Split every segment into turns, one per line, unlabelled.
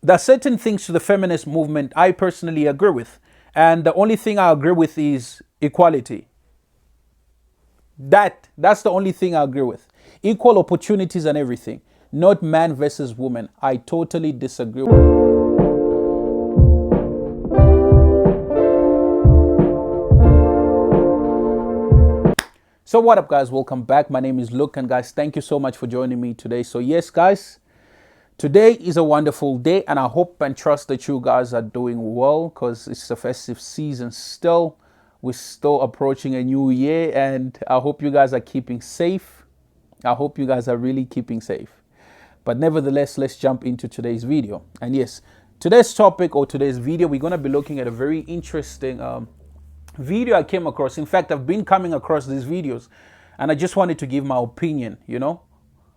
there are certain things to the feminist movement I personally agree with. And the only thing I agree with is equality. That's the only thing I agree with. Equal opportunities and everything. Not man versus woman. I totally disagree. So what up, guys? Welcome back. My name is Luke, and guys, thank you so much for joining me today. So yes, guys, today is a wonderful day, and I hope and trust that you guys are doing well, because it's the festive season still. We're still approaching a new year, and I hope you guys are keeping safe. I hope you guys are really keeping safe. But nevertheless, let's jump into today's video. And yes, today's topic or today's video, we're going to be looking at a very interesting video I came across. In fact, I've been coming across these videos, and I just wanted to give my opinion,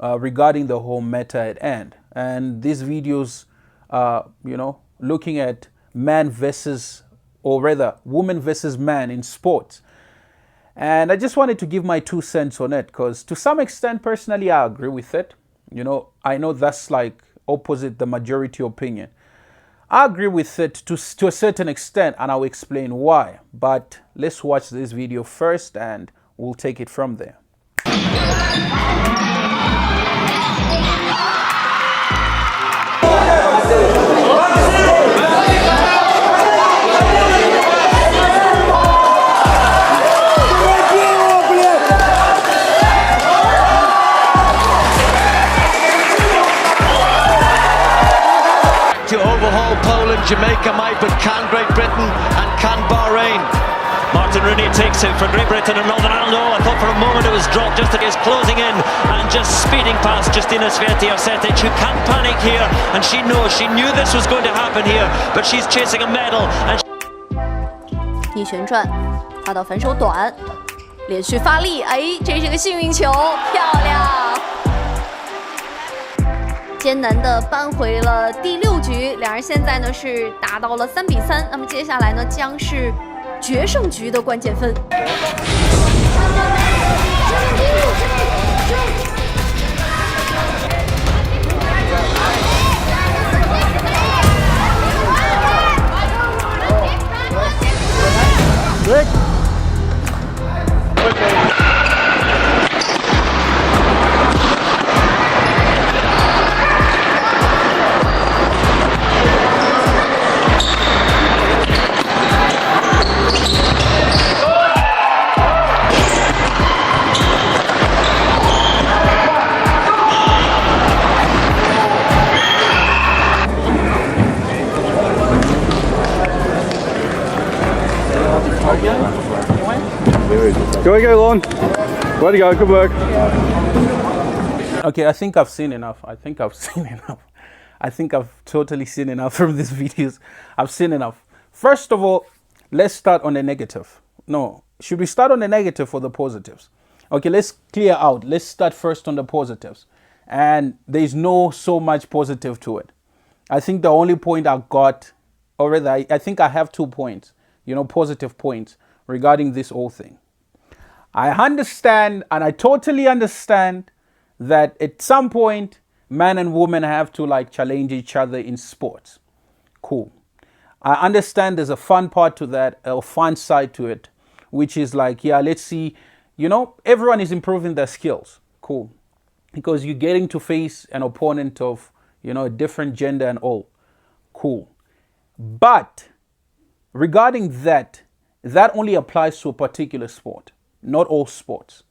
regarding the whole matter at hand. And these videos, looking at man versus, or rather, woman versus man in sports. And I just wanted to give my 2 cents on it, because to some extent, personally, I agree with it. I know that's like opposite the majority opinion. I agree with it to a certain extent, and I'll explain why. But let's watch this video first, and we'll take it from there.
To overhaul Poland, Jamaica might, but can Great Britain and can Bahrain? Martin Rooney takes it for Great Britain and Northern Ireland. I thought for a moment it was dropped just as he is closing in and just speeding past Justina Svetiavsetic, who can't panic here, and she knew this was going to happen here, but she's chasing a medal. And
逆旋转，发到反手短，连续发力，哎，这是个幸运球，漂亮！ 艰难的扳回了第6局，两人现在呢是打到了3比3。那么接下来呢将是决胜局的关键分。Good.
Go again, Lon. Way to go, good work.
Okay, I think I've seen enough. I think I've totally seen enough from these videos. I've seen enough. First of all, let's start on the negative. No, should we start on the negative or the positives? Okay, let's clear out. Let's start first on the positives. And there's no so much positive to it. I think the only point I got, or rather, I think I have 2 points, positive points regarding this whole thing. I understand, and I totally understand, that at some point, man and woman have to challenge each other in sports. Cool. I understand there's a fun part to that, a fun side to it, which is let's see, everyone is improving their skills. Cool. Because you're getting to face an opponent of, a different gender and all. Cool. But regarding that only applies to a particular sport. Not all sports.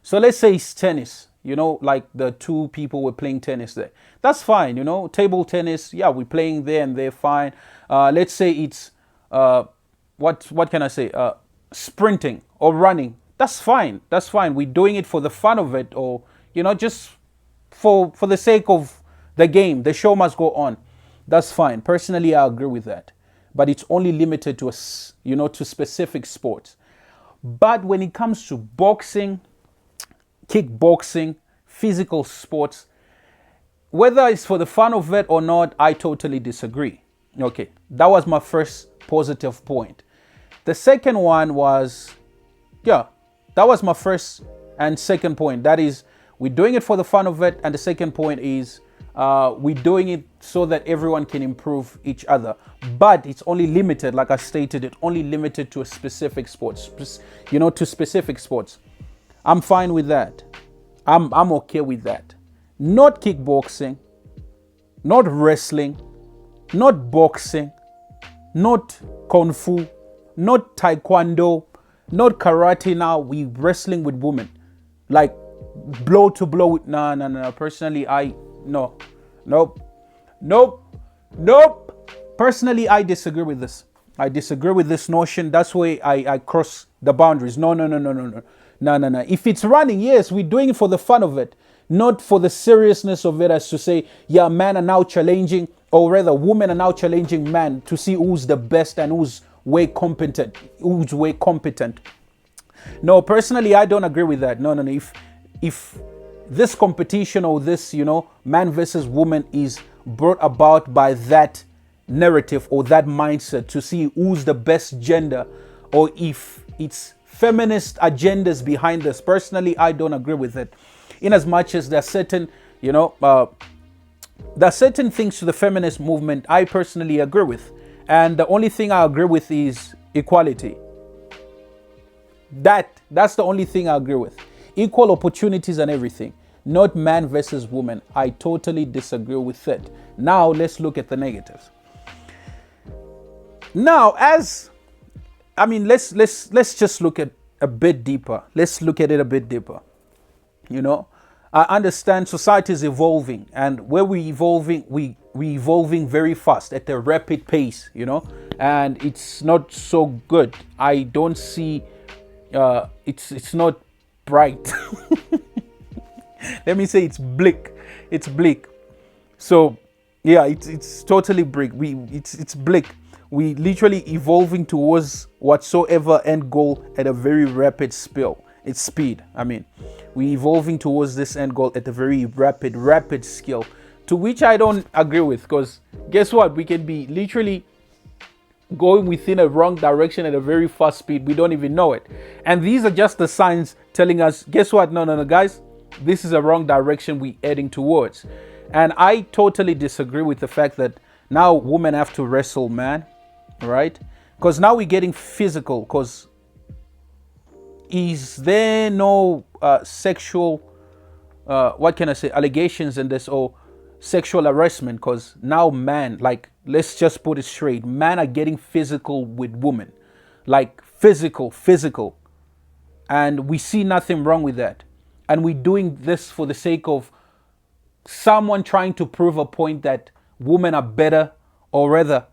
So let's say it's tennis, like the 2 people were playing tennis there. That's fine, table tennis, yeah, we're playing there and they're fine. Let's say it's, what can I say, sprinting or running. That's fine, that's fine. We're doing it for the fun of it, or, just for the sake of the game. The show must go on. That's fine. Personally, I agree with that. But it's only limited to, to specific sports. But when it comes to boxing, kickboxing, physical sports, whether it's for the fun of it or not, I totally disagree. Okay, that was my first positive point. The second one was, that was my first and second point. That is, we're doing it for the fun of it. And the second point is, we're doing it so that everyone can improve each other. But it's only limited, like I stated, it's only limited to a specific sports, to specific sports. I'm fine with that. I'm okay with that. Not kickboxing, not wrestling, not boxing, not kung fu, not taekwondo, not karate. Now we wrestling with women, like blow to blow with no. Personally, nope. Personally, I disagree with this. I disagree with this notion. That's why I cross the boundaries. No. If it's running, yes, we're doing it for the fun of it, not for the seriousness of it, as to say, yeah, men are now challenging, or rather, women are now challenging men to see who's the best and who's way competent. No, personally, I don't agree with that. No. If this competition or this, man versus woman is brought about by that narrative or that mindset to see who's the best gender, or if it's feminist agendas behind this, personally, I don't agree with it. In as much as there are certain, there are certain things to the feminist movement I personally agree with. And the only thing I agree with is equality. That's the only thing I agree with. Equal opportunities and everything. Not man versus woman. I totally disagree with it. Now let's look at the negatives. Now, let's just look at a bit deeper. Let's look at it a bit deeper. I understand society is evolving, and where we're evolving, we're evolving very fast at a rapid pace, and it's not so good. I don't see, it's not bright. Let me say it's bleak. It's bleak. So yeah, it's totally bleak. It's bleak. We literally evolving towards whatsoever end goal at a very rapid speed. We evolving towards this end goal at a very rapid scale, to which I don't agree with, because guess what? We can be literally going within a wrong direction at a very fast speed. We don't even know it. And these are just the signs telling us, guess what? No, guys, this is a wrong direction we're heading towards. And I totally disagree with the fact that now women have to wrestle man, right? Because now we're getting physical. Because is there no sexual, allegations in this, or sexual harassment? Because now man, let's just put it straight, men are getting physical with women, like physical, and we see nothing wrong with that. And we're doing this for the sake of someone trying to prove a point that women are better, or rather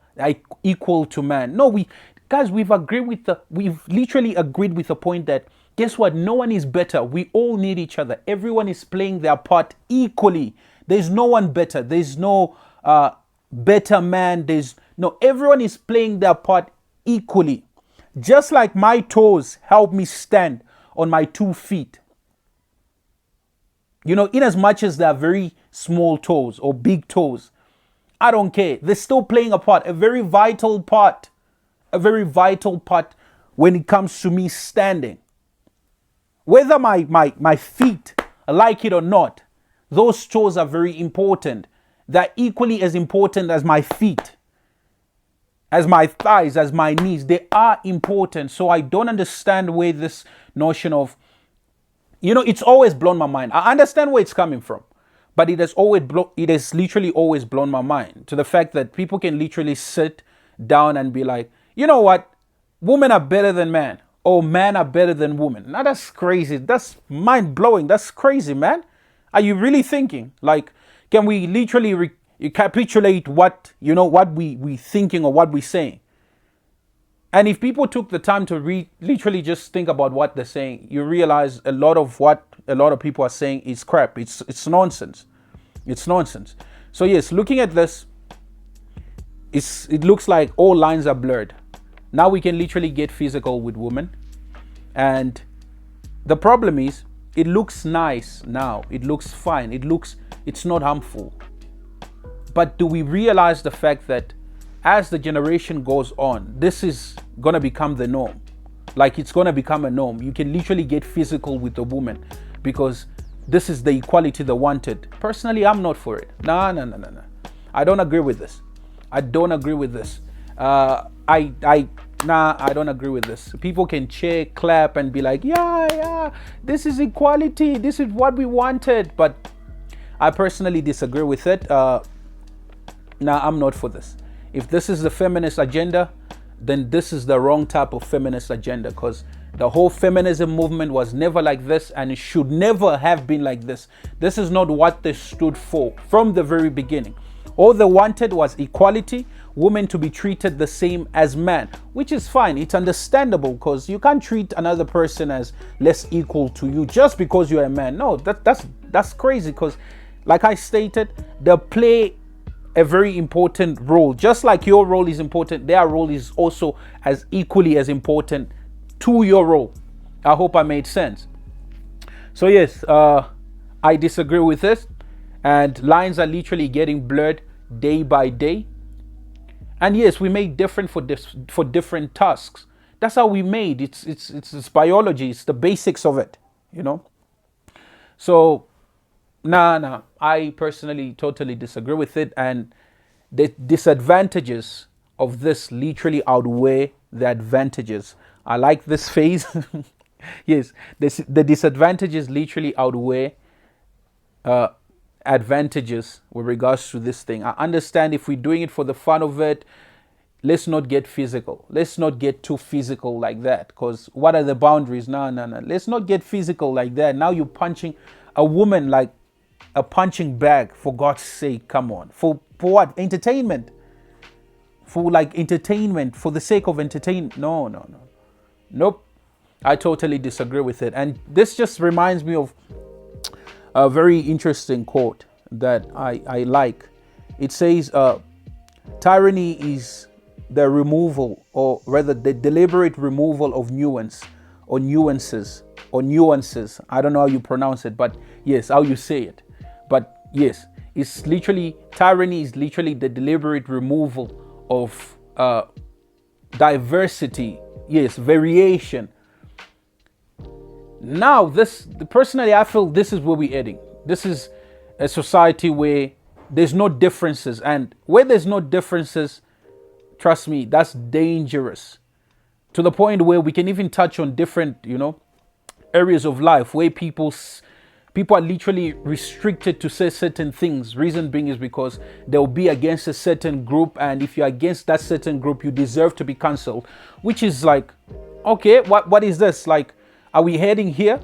equal to man. No, we've literally agreed with the point that, guess what? No one is better. We all need each other. Everyone is playing their part equally. There's no one better. There's no better man. Everyone is playing their part equally. Just like my toes help me stand on my 2 feet. In as much as they're very small toes or big toes, I don't care. They're still playing a part, a very vital part when it comes to me standing. Whether my feet like it or not, those toes are very important. They're equally as important as my feet, as my thighs, as my knees. They are important. So I don't understand where this notion of, it's always blown my mind. I understand where it's coming from, but it has literally always blown my mind, to the fact that people can literally sit down and be like, you know what, women are better than men, or men are better than women. Now that's crazy. That's mind blowing. That's crazy, man. Are you really thinking? Can we literally recapitulate what we thinking or what we're saying? And if people took the time to literally just think about what they're saying, you realize a lot of what a lot of people are saying is crap. It's nonsense. It's nonsense. So yes, looking at this, it looks like all lines are blurred. Now we can literally get physical with women. And the problem is, it looks nice now. It looks fine. It's not harmful. But do we realize the fact that as the generation goes on, this is going to become the norm? It's going to become a norm. You can literally get physical with a woman because this is the equality they wanted. Personally, I'm not for it. No. I don't agree with this. I don't agree with this. I don't agree with this. People can cheer, clap, and be like, yeah, this is equality. This is what we wanted. But I personally disagree with it. I'm not for this. If this is the feminist agenda, then this is the wrong type of feminist agenda, because the whole feminism movement was never like this, and it should never have been like this. This is not what they stood for from the very beginning. All they wanted was equality, women to be treated the same as men, which is fine. It's understandable, because you can't treat another person as less equal to you just because you're a man. No, that's crazy, because like I stated, they play a very important role. Just like your role is important, their role is also as equally as important to your role. I hope I made sense. So yes, I disagree with this, and lines are literally getting blurred day by day. And yes, we made different for different tasks. That's how we made. It's biology. It's the basics of it, you know. So nah. I personally totally disagree with it, and the disadvantages of this literally outweigh the advantages. I like this phase. Yes, the disadvantages literally outweigh advantages with regards to this thing. I understand if we're doing it for the fun of it, let's not get physical. Let's not get too physical like that, because what are the boundaries? No. Let's not get physical like that. Now you're punching a woman like a punching bag, for God's sake. Come on. For what? Entertainment. For like entertainment, for the sake of entertainment. No. Nope. I totally disagree with it. And this just reminds me of a very interesting quote that I like. It says, tyranny is the removal, or rather the deliberate removal of nuance or nuances. I don't know how you pronounce it, but yes, how you say it. But yes, it's literally, tyranny is literally the deliberate removal of diversity. Yes, variation. Now, personally, I feel this is where we're heading. This is a society where there's no differences, and where there's no differences, trust me, that's dangerous. To the point where we can even touch on different, areas of life where people are literally restricted to say certain things. Reason being is because they'll be against a certain group, and if you're against that certain group, you deserve to be cancelled. Which is like, okay, what is this? Like, are we heading here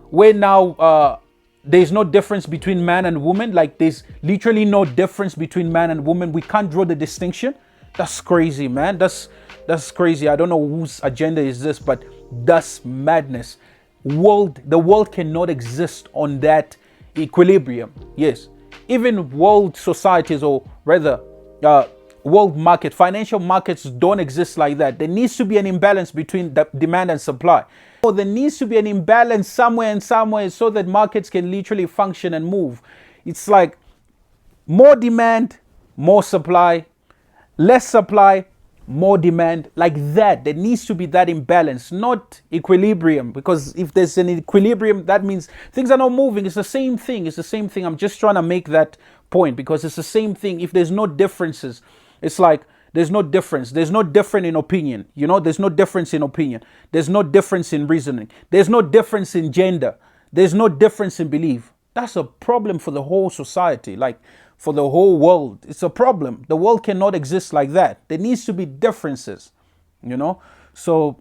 where now there's no difference between man and woman? Like, there's literally no difference between man and woman. We can't draw the distinction. That's crazy, man. That's crazy. I don't know whose agenda is this, but that's madness. The world cannot exist on that equilibrium. Yes, even world societies, or rather world market, financial markets don't exist like that. There needs to be an imbalance between the demand and supply. So there needs to be an imbalance somewhere so that markets can literally function and move. It's like more demand, more supply, less supply, more demand, like that. There needs to be that imbalance, not equilibrium, because if there's an equilibrium, that means things are not moving. It's the same thing. I'm just trying to make that point, because it's the same thing. If there's no differences, it's like there's no difference. There's no difference in opinion. There's no difference in opinion. There's no difference in reasoning. There's no difference in gender. There's no difference in belief. That's a problem for the whole society, like for the whole world. It's a problem. The world cannot exist like that. There needs to be differences, So,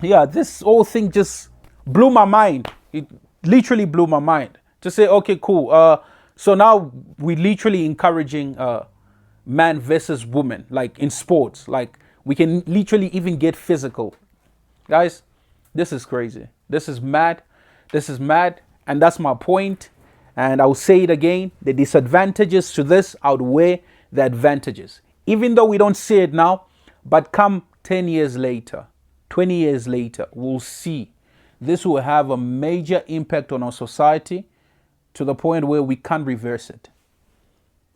yeah, this whole thing just blew my mind. It literally blew my mind. To say, okay, cool. So now we're literally encouraging man versus woman, like in sports. Like, we can literally even get physical. Guys, this is crazy. This is mad. And that's my point. And I'll say it again, the disadvantages to this outweigh the advantages. Even though we don't see it now, but come 10 years later, 20 years later, we'll see this will have a major impact on our society to the point where we can't reverse it.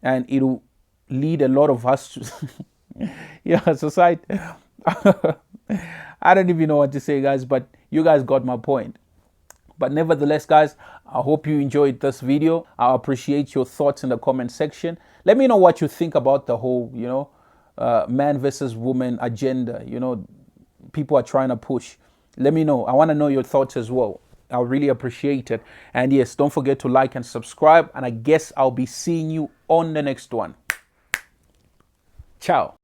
And it'll lead a lot of us to society. I don't even know what to say, guys, but you guys got my point. But nevertheless, guys, I hope you enjoyed this video. I appreciate your thoughts in the comment section. Let me know what you think about the whole, man versus woman agenda, people are trying to push. Let me know. I want to know your thoughts as well. I'll really appreciate it. And yes, don't forget to like and subscribe. And I guess I'll be seeing you on the next one. Ciao.